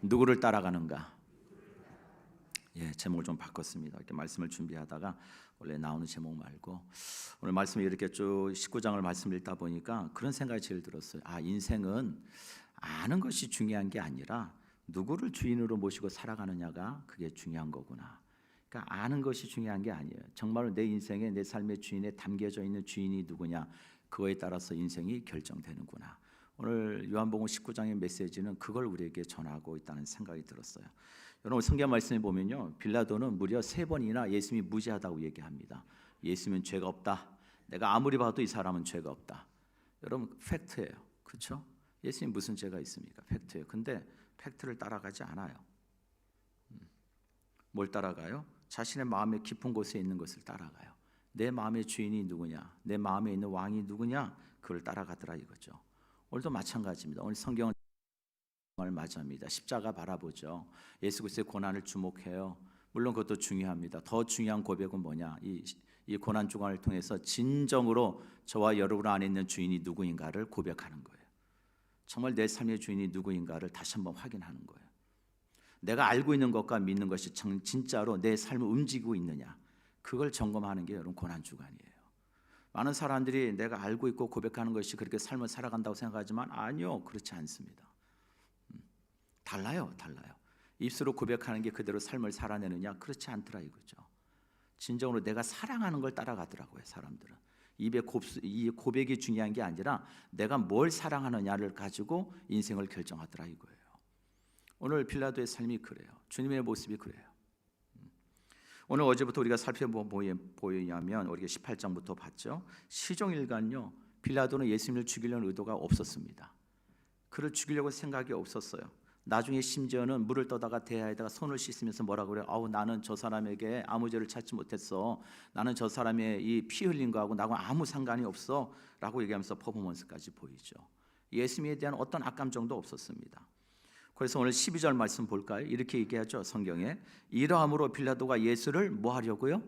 누구를 따라가는가? 제목을 좀 바꿨습니다. 이렇게 말씀을 준비하다가 원래 나오는 제목 말고 오늘 말씀을 이렇게 쭉 19장을 말씀을 읽다 보니까 그런 생각이 제일 들었어요. 인생은 아는 것이 중요한 게 아니라 누구를 주인으로 모시고 살아가느냐가 그게 중요한 거구나. 그러니까 아는 것이 중요한 게 아니에요. 정말로 내 인생에 내 삶의 주인에 담겨져 있는 주인이 누구냐, 그거에 따라서 인생이 결정되는구나. 오늘 요한복음 19장의 메시지는 그걸 우리에게 전하고 있다는 생각이 들었어요. 여러분 성경 말씀에 보면요, 빌라도는 무려 3번이나 예수님이 무죄하다고 얘기합니다. 예수님은 죄가 없다. 내가 아무리 봐도 이 사람은 죄가 없다. 여러분 팩트예요. 그렇죠? 예수님 무슨 죄가 있습니까? 팩트예요. 근데 팩트를 따라가지 않아요. 뭘 따라가요? 자신의 마음의 깊은 곳에 있는 것을 따라가요. 내 마음의 주인이 누구냐, 내 마음에 있는 왕이 누구냐, 그걸 따라가더라 이거죠. 오늘도 마찬가지입니다. 오늘 성경은 맞이합니다. 십자가 바라보죠. 예수 그리스도의 고난을 주목해요. 물론 그것도 중요합니다. 더 중요한 고백은 뭐냐, 이 고난 주간을 통해서 진정으로 저와 여러분 안에 있는 주인이 누구인가를 고백하는 거예요. 정말 내 삶의 주인이 누구인가를 다시 한번 확인하는 거예요. 내가 알고 있는 것과 믿는 것이 진짜로 내 삶을 움직이고 있느냐, 그걸 점검하는 게 여러분 고난 주간이에요. 많은 사람들이 내가 알고 있고 고백하는 것이 그렇게 삶을 살아간다고 생각하지만 아니요, 그렇지 않습니다. 달라요. 입술로 고백하는 게 그대로 삶을 살아내느냐, 그렇지 않더라 이거죠. 진정으로 내가 사랑하는 걸 따라가더라고요. 사람들은 이 고백이 중요한 게 아니라 내가 뭘 사랑하느냐를 가지고 인생을 결정하더라 이거예요. 오늘 빌라도의 삶이 그래요. 주님의 모습이 그래요. 오늘 어제부터 우리가 살펴보냐면 우리가 18장부터 봤죠. 시종일관요, 빌라도는 예수님을 죽이려는 의도가 없었습니다. 그를 죽이려고 생각이 없었어요. 나중에 심지어는 물을 떠다가 대야에다가 손을 씻으면서 뭐라고 그래요? 나는 저 사람에게 아무 죄를 찾지 못했어. 나는 저 사람의 이 피 흘린 거하고 나하고 아무 상관이 없어 라고 얘기하면서 퍼포먼스까지 보이죠. 예수님에 대한 어떤 악감정도 없었습니다. 그래서 오늘 12절 말씀 볼까요? 이렇게 얘기하죠. 성경에 이러함으로 빌라도가 예수를 뭐 하려고요?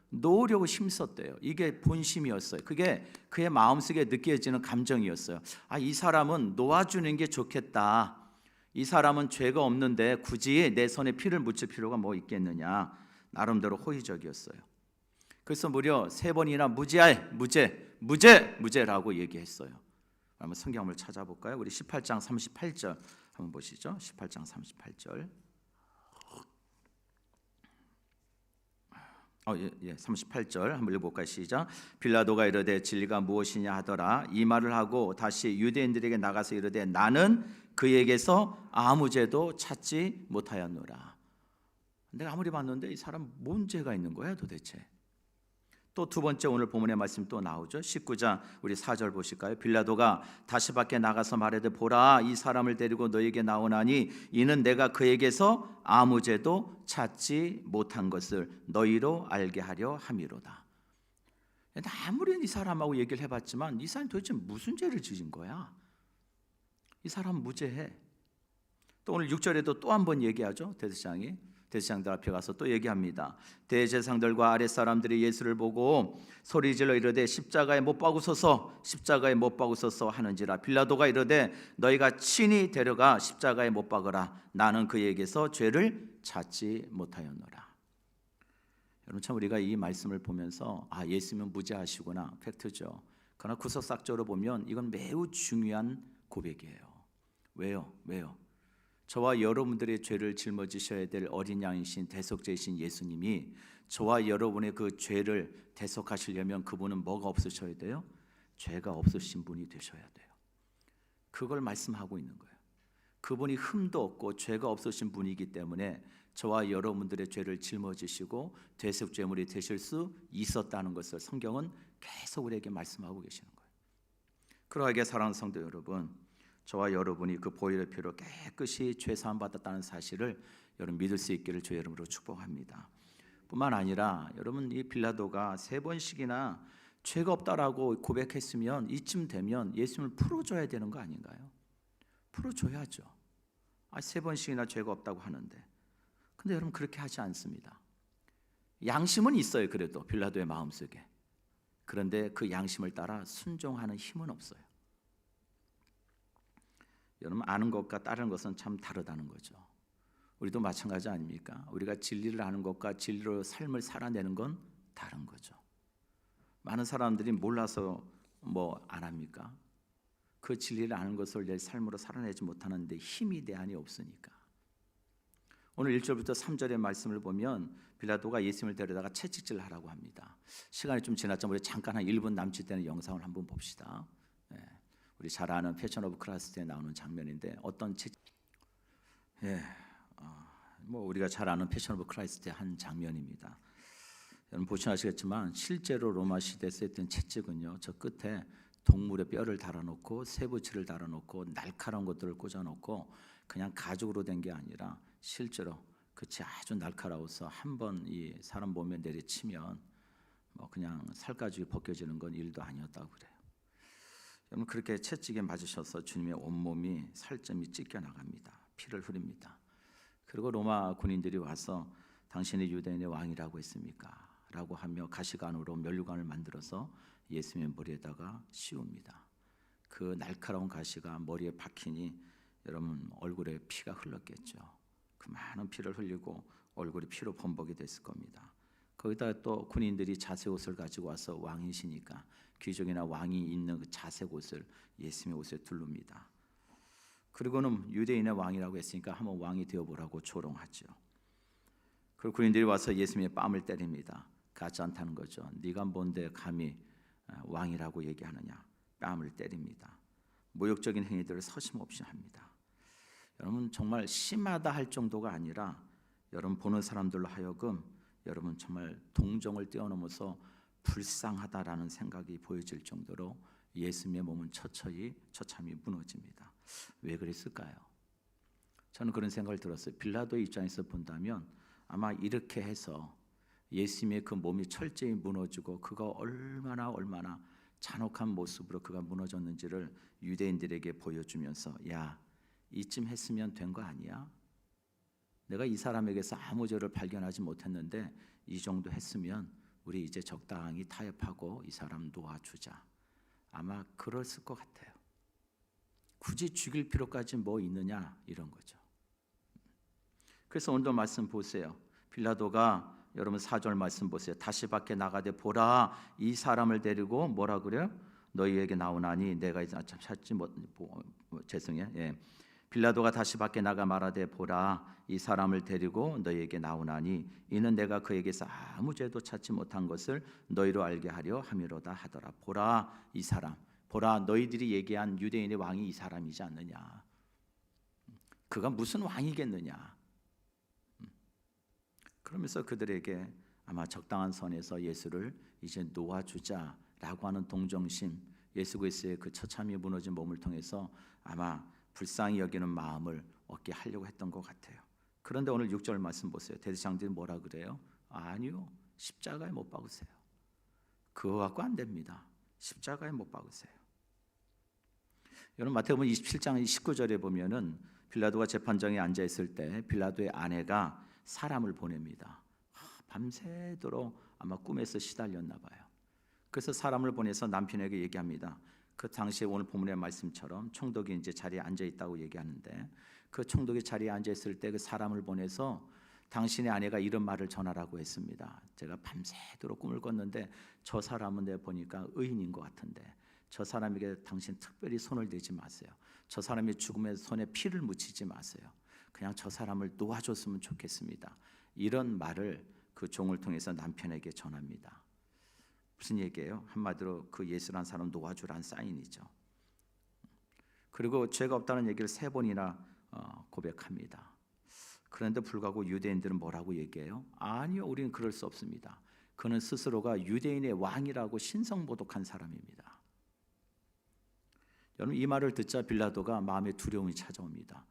놓으려고 힘썼대요. 이게 본심이었어요. 그게 그의 마음속에 느껴지는 감정이었어요. 이 사람은 놓아주는 게 좋겠다. 이 사람은 죄가 없는데 굳이 내 손에 피를 묻힐 필요가 뭐 있겠느냐. 나름대로 호의적이었어요. 그래서 무려 3번이나 무죄라고 얘기했어요. 한번 성경 한번 찾아볼까요? 우리 18장 38절 한번 보시죠. 18장 38절. 38절 한번 읽어볼까요? 시작. 빌라도가 이르되 진리가 무엇이냐 하더라. 이 말을 하고 다시 유대인들에게 나가서 이르되 나는 그에게서 아무 죄도 찾지 못하였노라. 내가 아무리 봤는데 이 사람 뭔 죄가 있는 거야 도대체? 또 두 번째 오늘 본문의 말씀 또 나오죠. 19장 우리 4절 보실까요? 빌라도가 다시 밖에 나가서 말하되 보라, 이 사람을 데리고 너에게 나오나니 이는 내가 그에게서 아무 죄도 찾지 못한 것을 너희로 알게 하려 함이로다. 아무리 이 사람하고 얘기를 해봤지만 이 사람이 도대체 무슨 죄를 지은 거야? 이 사람은 무죄해. 또 오늘 6절에도 또 한 번 얘기하죠. 대제사장들 앞에 가서 또 얘기합니다. 대제사장들과 아랫사람들이 예수를 보고 소리질러 이르되 십자가에 못 박으소서 하는지라. 빌라도가 이르되 너희가 친히 데려가 십자가에 못 박으라. 나는 그에게서 죄를 찾지 못하였노라. 여러분 참 우리가 이 말씀을 보면서 예수님은 무죄하시구나, 팩트죠. 그러나 구석삭적으로 보면 이건 매우 중요한 고백이에요. 왜요? 저와 여러분들의 죄를 짊어지셔야 될 어린 양이신 대속죄이신 예수님이 저와 여러분의 그 죄를 대속하시려면 그분은 뭐가 없으셔야 돼요? 죄가 없으신 분이 되셔야 돼요. 그걸 말씀하고 있는 거예요. 그분이 흠도 없고 죄가 없으신 분이기 때문에 저와 여러분들의 죄를 짊어지시고 대속죄물이 되실 수 있었다는 것을 성경은 계속 우리에게 말씀하고 계시는 거예요. 그러하게 사랑하는 성도 여러분, 저와 여러분이 그 보혈의 피로 깨끗이 죄 사함 받았다는 사실을 여러분 믿을 수 있기를 주의 이름으로 축복합니다. 뿐만 아니라 여러분 이 빌라도가 3번씩이나 죄가 없다라고 고백했으면 이쯤 되면 예수님을 풀어줘야 되는 거 아닌가요? 풀어줘야죠. 3번씩이나 죄가 없다고 하는데, 근데 여러분 그렇게 하지 않습니다. 양심은 있어요. 그래도 빌라도의 마음속에. 그런데 그 양심을 따라 순종하는 힘은 없어요. 여러분 아는 것과 따르는 것은 참 다르다는 거죠. 우리도 마찬가지 아닙니까? 우리가 진리를 아는 것과 진리로 삶을 살아내는 건 다른 거죠. 많은 사람들이 몰라서 뭐 안 합니까? 그 진리를 아는 것을 내 삶으로 살아내지 못하는데 힘이 대안이 없으니까. 오늘 1절부터 3절의 말씀을 보면 빌라도가 예수님을 데려다가 채찍질을 하라고 합니다. 시간이 좀 지났지만 우리 잠깐 한 1분 남짓 되는 영상을 한번 봅시다. 네. 우리 잘 아는 패션 오브 크라이스트에 나오는 장면인데 어떤 뭐 우리가 잘 아는 패션 오브 크라이스트의 한 장면입니다. 여러분 보시면 아시겠지만 실제로 로마 시대에 쓰였던 채찍은요, 저 끝에 동물의 뼈를 달아놓고 쇠붙이를 달아놓고 날카로운 것들을 꽂아놓고 그냥 가죽으로 된 게 아니라 실제로 그치 아주 날카로워서 한번 이 사람 몸에 내리치면 뭐 그냥 살가죽이 벗겨지는 건 일도 아니었다고 그래요. 여러분 그렇게 채찍에 맞으셔서 주님의 온몸이 살점이 찢겨 나갑니다. 피를 흐립니다. 그리고 로마 군인들이 와서 당신이 유대인의 왕이라고 했습니까? 라고 하며 가시관으로 면류관을 만들어서 예수님의 머리에다가 씌웁니다. 그 날카로운 가시가 머리에 박히니 여러분 얼굴에 피가 흘렀겠죠. 그 많은 피를 흘리고 얼굴이 피로 범벅이 됐을 겁니다. 거기다 또 군인들이 자색 옷을 가지고 와서 왕이시니까 귀족이나 왕이 입는 그 자색 옷을 예수님의 옷에 두릅니다. 그리고는 유대인의 왕이라고 했으니까 한번 왕이 되어보라고 조롱하죠. 그리고 군인들이 와서 예수님의 뺨을 때립니다. 같지 않다는 거죠. 네가 뭔데 감히 왕이라고 얘기하느냐. 뺨을 때립니다. 모욕적인 행위들을 서슴없이 합니다. 여러분 정말 심하다 할 정도가 아니라 여러분 보는 사람들로 하여금 여러분 정말 동정을 뛰어넘어서 불쌍하다라는 생각이 보여질 정도로 예수님의 몸은 처참히 무너집니다. 왜 그랬을까요? 저는 그런 생각을 들었어요. 빌라도의 입장에서 본다면 아마 이렇게 해서 예수님의 그 몸이 철저히 무너지고 그가 얼마나 잔혹한 모습으로 그가 무너졌는지를 유대인들에게 보여주면서 야 이쯤 했으면 된 거 아니야? 내가 이 사람에게서 아무 죄를 발견하지 못했는데 이 정도 했으면 우리 이제 적당히 타협하고 이 사람 놓아주자. 아마 그랬을 것 같아요. 굳이 죽일 필요까지 뭐 있느냐 이런 거죠. 그래서 오늘도 말씀 보세요. 빌라도가 여러분 4절 말씀 보세요. 다시 밖에 나가되 보라 이 사람을 데리고 뭐라 그래요? 너희에게 나오나니 내가 이제 찾지 못 죄송해요. 예. 빌라도가 다시 밖에 나가 말하되 보라 이 사람을 데리고 너희에게 나오나니 이는 내가 그에게서 아무 죄도 찾지 못한 것을 너희로 알게 하려 함이로다 하더라. 보라 이 사람, 보라 너희들이 얘기한 유대인의 왕이 이 사람이지 않느냐. 그가 무슨 왕이겠느냐. 그러면서 그들에게 아마 적당한 선에서 예수를 이제 놓아주자라고 하는 동정심, 예수 그리스도의 그 처참히 무너진 몸을 통해서 아마 불쌍히 여기는 마음을 얻게 하려고 했던 것 같아요. 그런데 오늘 6절 말씀 보세요. 대제사장들이 뭐라 그래요? 아니요, 십자가에 못 박으세요. 그거 갖고 안 됩니다. 십자가에 못 박으세요. 여러분 마태복음 27장 19절에 보면은 빌라도가 재판장에 앉아 있을 때 빌라도의 아내가 사람을 보냅니다. 밤새도록 아마 꿈에서 시달렸나 봐요. 그래서 사람을 보내서 남편에게 얘기합니다. 그 당시에 오늘 본문의 말씀처럼 총독이 이제 자리에 앉아 있다고 얘기하는데 그 총독이 자리에 앉아 있을 때 그 사람을 보내서 당신의 아내가 이런 말을 전하라고 했습니다. 제가 밤새도록 꿈을 꿨는데 저 사람은 내가 보니까 의인인 것 같은데 저 사람에게 당신 특별히 손을 대지 마세요. 저 사람이 죽음에 손에 피를 묻히지 마세요. 그냥 저 사람을 놓아줬으면 좋겠습니다. 이런 말을 그 종을 통해서 남편에게 전합니다. 무슨 얘기예요? 한마디로 그 예수란 사람 놓아주란 사인이죠. 그리고 죄가 없다는 얘기를 3번이나 고백합니다. 그런데 불구하고 유대인들은 뭐라고 얘기해요? 아니요, 우리는 그럴 수 없습니다. 그는 스스로가 유대인의 왕이라고 신성모독한 사람입니다. 여러분 이 말을 듣자 빌라도가 마음에 두려움이 찾아옵니다.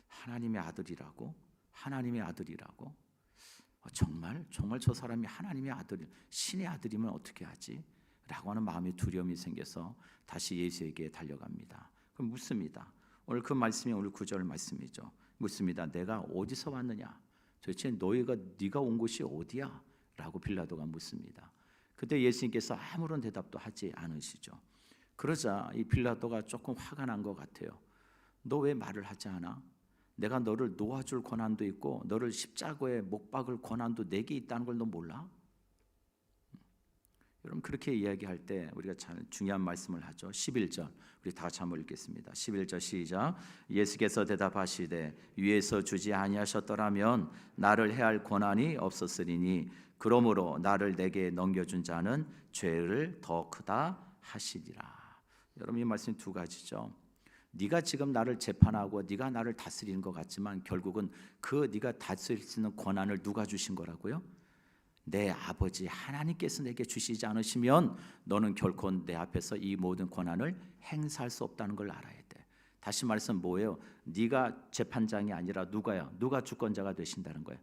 하나님의 아들이라고? 하나님의 아들이라고? 정말 저 사람이 하나님의 아들, 신의 아들이면 어떻게 하지? 라고 하는 마음의 두려움이 생겨서 다시 예수에게 달려갑니다. 그럼 묻습니다. 오늘 그 말씀이 오늘 9절 말씀이죠. 묻습니다. 내가 어디서 왔느냐? 도대체 네가 온 곳이 어디야? 라고 빌라도가 묻습니다. 그때 예수님께서 아무런 대답도 하지 않으시죠. 그러자 이 빌라도가 조금 화가 난 것 같아요. 너 왜 말을 하지 않아? 내가 너를 놓아줄 권한도 있고 너를 십자가에 못 박을 권한도 내게 있다는 걸 너 몰라? 여러분 그렇게 이야기할 때 우리가 참 중요한 말씀을 하죠. 11절 우리 다 같이 한번 읽겠습니다. 11절 시작. 예수께서 대답하시되 위에서 주지 아니하셨더라면 나를 해할 권한이 없었으리니 그러므로 나를 내게 넘겨준 자는 죄를 더 크다 하시리라. 여러분 이 말씀이 두 가지죠. 네가 지금 나를 재판하고 네가 나를 다스리는 것 같지만 결국은 그 네가 다스릴 수 있는 권한을 누가 주신 거라고요? 내 아버지 하나님께서 내게 주시지 않으시면 너는 결코 내 앞에서 이 모든 권한을 행사할 수 없다는 걸 알아야 돼. 다시 말해서 뭐예요? 네가 재판장이 아니라 누가요? 누가 주권자가 되신다는 거예요?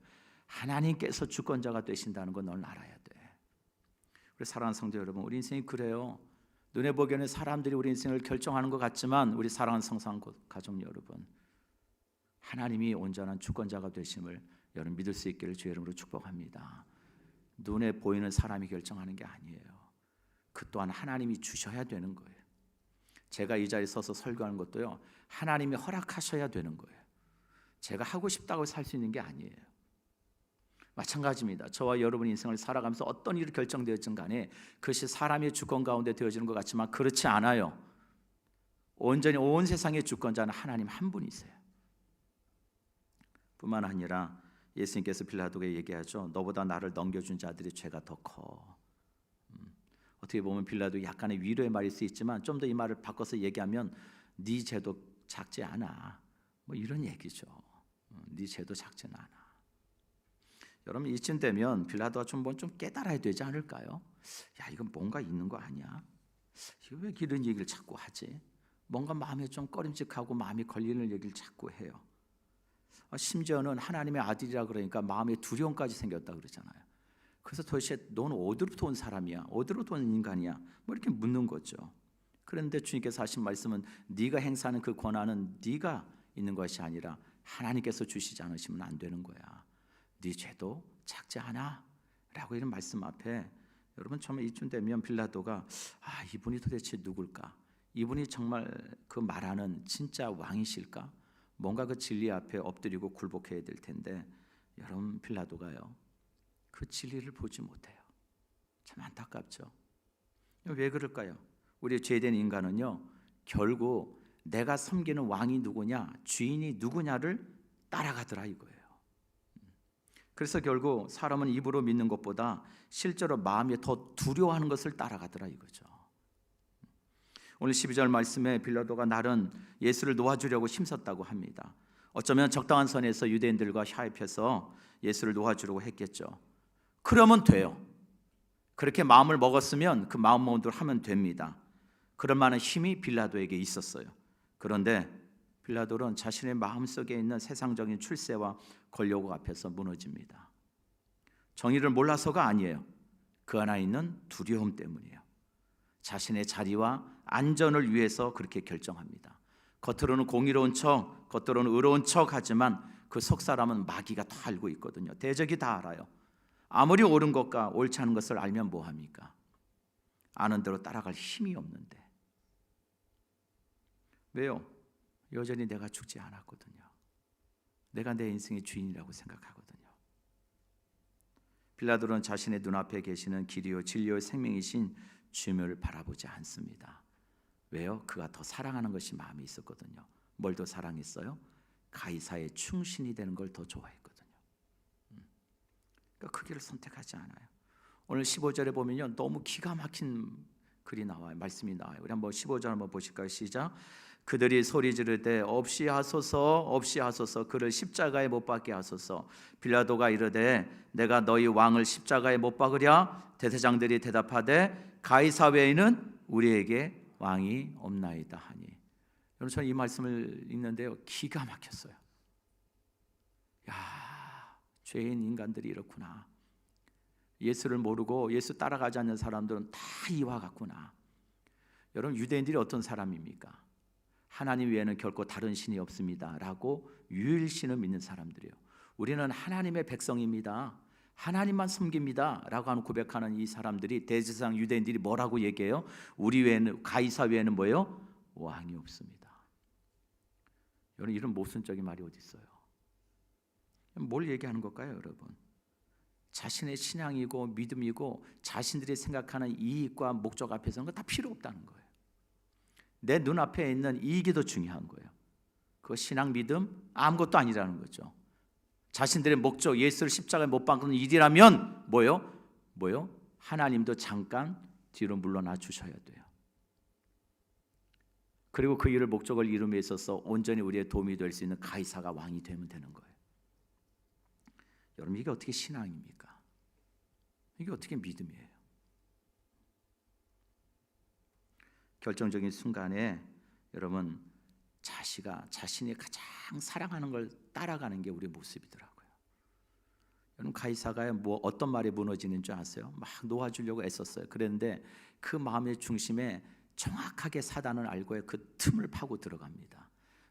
하나님께서 주권자가 되신다는 걸 넌 알아야 돼. 그래서 사랑하는 성도 여러분, 우리 인생이 그래요. 눈에 보기에는 사람들이 우리 인생을 결정하는 것 같지만 우리 사랑하는 성상 가족 여러분, 하나님이 온전한 주권자가 되심을 여러분 믿을 수 있기를 주의 이름으로 축복합니다. 눈에 보이는 사람이 결정하는 게 아니에요. 그 또한 하나님이 주셔야 되는 거예요. 제가 이 자리에 서서 설교하는 것도요, 하나님이 허락하셔야 되는 거예요. 제가 하고 싶다고 살 수 있는 게 아니에요. 마찬가지입니다. 저와 여러분 인생을 살아가면서 어떤 일이 결정되었든 간에 그것이 사람의 주권 가운데 되어지는 것 같지만 그렇지 않아요. 온전히 온 세상의 주권자는 하나님 한 분이세요. 뿐만 아니라 예수님께서 빌라도에게 얘기하죠. 너보다 나를 넘겨준 자들의 죄가 더 커. 어떻게 보면 빌라도 약간의 위로의 말일 수 있지만 좀 더 이 말을 바꿔서 얘기하면 네 죄도 작지 않아. 뭐 이런 얘기죠. 네 죄도 작지는 않아. 여러분 이쯤 되면 빌라도가 좀 깨달아야 되지 않을까요? 야 이건 뭔가 있는 거 아니야? 왜 이런 얘기를 자꾸 하지? 뭔가 마음에 좀 꺼림직하고 마음이 걸리는 얘기를 자꾸 해요. 심지어는 하나님의 아들이라 그러니까 마음에 두려움까지 생겼다 그러잖아요. 그래서 도대체 너는 어디로부터 온 사람이야? 어디로부터 온 인간이야? 뭐 이렇게 묻는 거죠. 그런데 주님께서 하신 말씀은 네가 행사하는 그 권한은 네가 있는 것이 아니라 하나님께서 주시지 않으시면 안 되는 거야. 네 죄도 작지 않아 라고 이런 말씀 앞에 여러분 처음에 이쯤 되면 빌라도가 이분이 도대체 누굴까? 이분이 정말 그 말하는 진짜 왕이실까? 뭔가 그 진리 앞에 엎드리고 굴복해야 될 텐데 여러분 빌라도가요 그 진리를 보지 못해요. 참 안타깝죠. 왜 그럴까요? 우리 죄된 인간은요 결국 내가 섬기는 왕이 누구냐 주인이 누구냐를 따라가더라 이거예요. 그래서 결국 사람은 입으로 믿는 것보다 실제로 마음이 더 두려워하는 것을 따라가더라 이거죠. 오늘 12절 말씀에 빌라도가 날은 예수를 놓아주려고 힘썼다고 합니다. 어쩌면 적당한 선에서 유대인들과 화합해서 예수를 놓아주려고 했겠죠. 그러면 돼요. 그렇게 마음을 먹었으면 그 마음 먹은 대로 하면 됩니다. 그럴 만한 힘이 빌라도에게 있었어요. 그런데 빌라도는 자신의 마음속에 있는 세상적인 출세와 권력 앞에서 무너집니다. 정의를 몰라서가 아니에요. 그 안에 있는 두려움 때문이에요. 자신의 자리와 안전을 위해서 그렇게 결정합니다. 겉으로는 공의로운 척, 겉으로는 의로운 척 하지만 그 속 사람은 마귀가 다 알고 있거든요. 대적이 다 알아요. 아무리 옳은 것과 옳지 않은 것을 알면 뭐합니까? 아는 대로 따라갈 힘이 없는데. 왜요? 여전히 내가 죽지 않았거든요. 내가 내 인생의 주인이라고 생각하거든요. 빌라도는 자신의 눈앞에 계시는 길이요 진리요 생명이신 주님을 바라보지 않습니다. 왜요? 그가 더 사랑하는 것이 마음에 있었거든요. 뭘 더 사랑했어요? 가이사의 충신이 되는 걸 더 좋아했거든요. 그러니까 그 길을 선택하지 않아요. 오늘 15절에 보면요 너무 기가 막힌 글이 나와요. 말씀이 나와요. 우리 한번 15절 한번 보실까요? 시작. 그들이 소리 지르되 없이 하소서 없이 하소서 그를 십자가에 못 박게 하소서. 빌라도가 이르되 내가 너희 왕을 십자가에 못 박으랴. 대제사장들이 대답하되 가이사 외에는 우리에게 왕이 없나이다 하니. 여러분 저는 이 말씀을 읽는데요 기가 막혔어요. 야, 죄인 인간들이 이렇구나. 예수를 모르고 예수 따라가지 않는 사람들은 다 이와 같구나. 여러분 유대인들이 어떤 사람입니까? 하나님 외에는 결코 다른 신이 없습니다 라고 유일신을 믿는 사람들이에요. 우리는 하나님의 백성입니다, 하나님만 섬깁니다 라고 하는 고백하는 이 사람들이 대제사장 유대인들이 뭐라고 얘기해요? 우리 외에는 가이사 외에는 뭐예요? 왕이 없습니다. 여러분, 이런 모순적인 말이 어디 있어요? 뭘 얘기하는 걸까요, 여러분? 자신의 신앙이고 믿음이고 자신들이 생각하는 이익과 목적 앞에서는 다 필요 없다는 거예요. 내 눈앞에 있는 이익이 더 중요한 거예요. 그 신앙 믿음 아무것도 아니라는 거죠. 자신들의 목적, 예수를 십자가에 못 박는 일이라면 뭐요? 하나님도 잠깐 뒤로 물러나 주셔야 돼요. 그리고 그 일을 목적을 이룸에 있어서 온전히 우리의 도움이 될 수 있는 가이사가 왕이 되면 되는 거예요. 여러분, 이게 어떻게 신앙입니까? 이게 어떻게 믿음이에요? 결정적인 순간에 여러분, 자신이 가장 사랑하는 걸 따라가는 게 우리의 모습이더라고요. 여러분, 가이사가 어떤 말에 무너지는 줄 아세요? 막 놓아주려고 애썼어요. 그런데 그 마음의 중심에 정확하게 사단을 알고 그 틈을 파고 들어갑니다.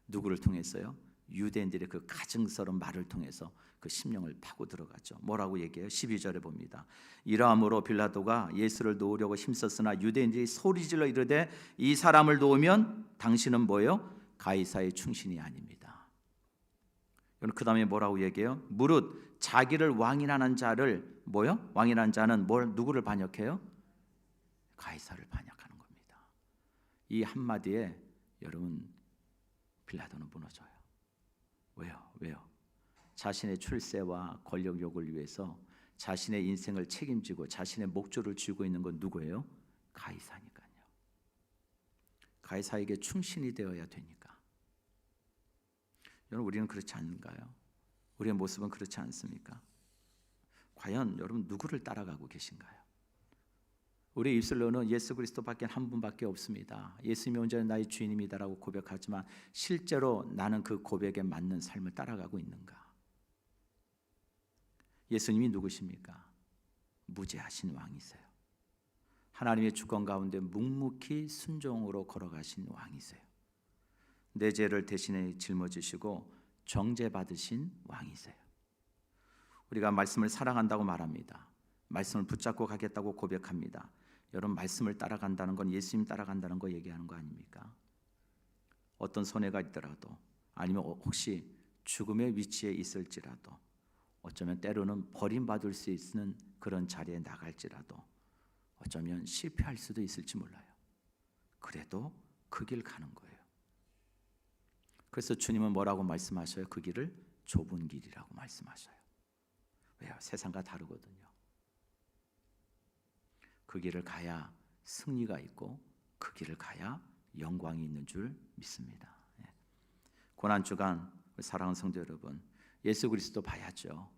누구를 통해서요? 유대인들의 그 가증스러운 말을 통해서 그 심령을 파고 들어가죠. 뭐라고 얘기해요? 12절에 봅니다. 이러함으로 빌라도가 예수를 놓으려고 힘썼으나 유대인들이 소리질러 이르되 이 사람을 놓으면 당신은 뭐예요? 가이사의 충신이 아닙니다. 그 다음에 뭐라고 얘기해요? 무릇 자기를 왕이라는 자를 왕이라는 자는 누구를 반역해요? 가이사를 반역하는 겁니다. 이 한마디에 여러분, 빌라도는 무너져요. 왜요? 자신의 출세와 권력욕을 위해서 자신의 인생을 책임지고 자신의 목줄을 쥐고 있는 건 누구예요? 가이사니까요. 가이사에게 충신이 되어야 되니까. 여러분, 우리는 그렇지 않은가요? 우리의 모습은 그렇지 않습니까? 과연 여러분 누구를 따라가고 계신가요? 우리 입술로는 예수 그리스도밖에 한 분밖에 없습니다. 예수님이 온전히 나의 주인입니다라고 고백하지만 실제로 나는 그 고백에 맞는 삶을 따라가고 있는가? 예수님이 누구십니까? 무죄하신 왕이세요. 하나님의 주권 가운데 묵묵히 순종으로 걸어가신 왕이세요. 내 죄를 대신에 짊어지시고 정죄받으신 왕이세요. 우리가 말씀을 사랑한다고 말합니다. 말씀을 붙잡고 가겠다고 고백합니다. 여러분, 말씀을 따라간다는 건 예수님 따라간다는 거 얘기하는 거 아닙니까? 어떤 손해가 있더라도, 아니면 혹시 죽음의 위치에 있을지라도, 어쩌면 때로는 버림받을 수 있는 그런 자리에 나갈지라도, 어쩌면 실패할 수도 있을지 몰라요. 그래도 그 길 가는 거예요. 그래서 주님은 뭐라고 말씀하셔요? 그 길을 좁은 길이라고 말씀하셔요. 왜요? 세상과 다르거든요. 그 길을 가야 승리가 있고 그 길을 가야 영광이 있는 줄 믿습니다. 고난주간 사랑하는 성도 여러분, 예수 그리스도 봐야죠.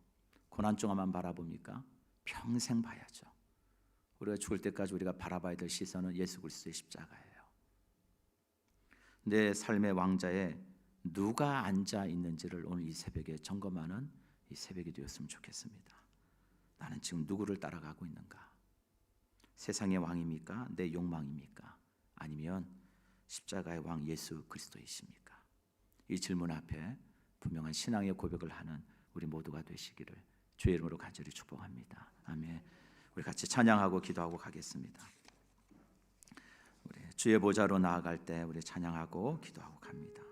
고난주간만 바라봅니까? 평생 봐야죠. 우리가 죽을 때까지 우리가 바라봐야 될 시선은 예수 그리스도의 십자가예요. 내 삶의 왕자에 누가 앉아 있는지를 오늘 이 새벽에 점검하는 이 새벽이 되었으면 좋겠습니다. 나는 지금 누구를 따라가고 있는가? 세상의 왕입니까? 내 욕망입니까? 아니면 십자가의 왕 예수 그리스도이십니까? 이 질문 앞에 분명한 신앙의 고백을 하는 우리 모두가 되시기를 주의 이름으로 간절히 축복합니다. 아멘. 우리 같이 찬양하고 기도하고 가겠습니다. 우리 주의 보좌로 나아갈 때 우리 찬양하고 기도하고 갑니다.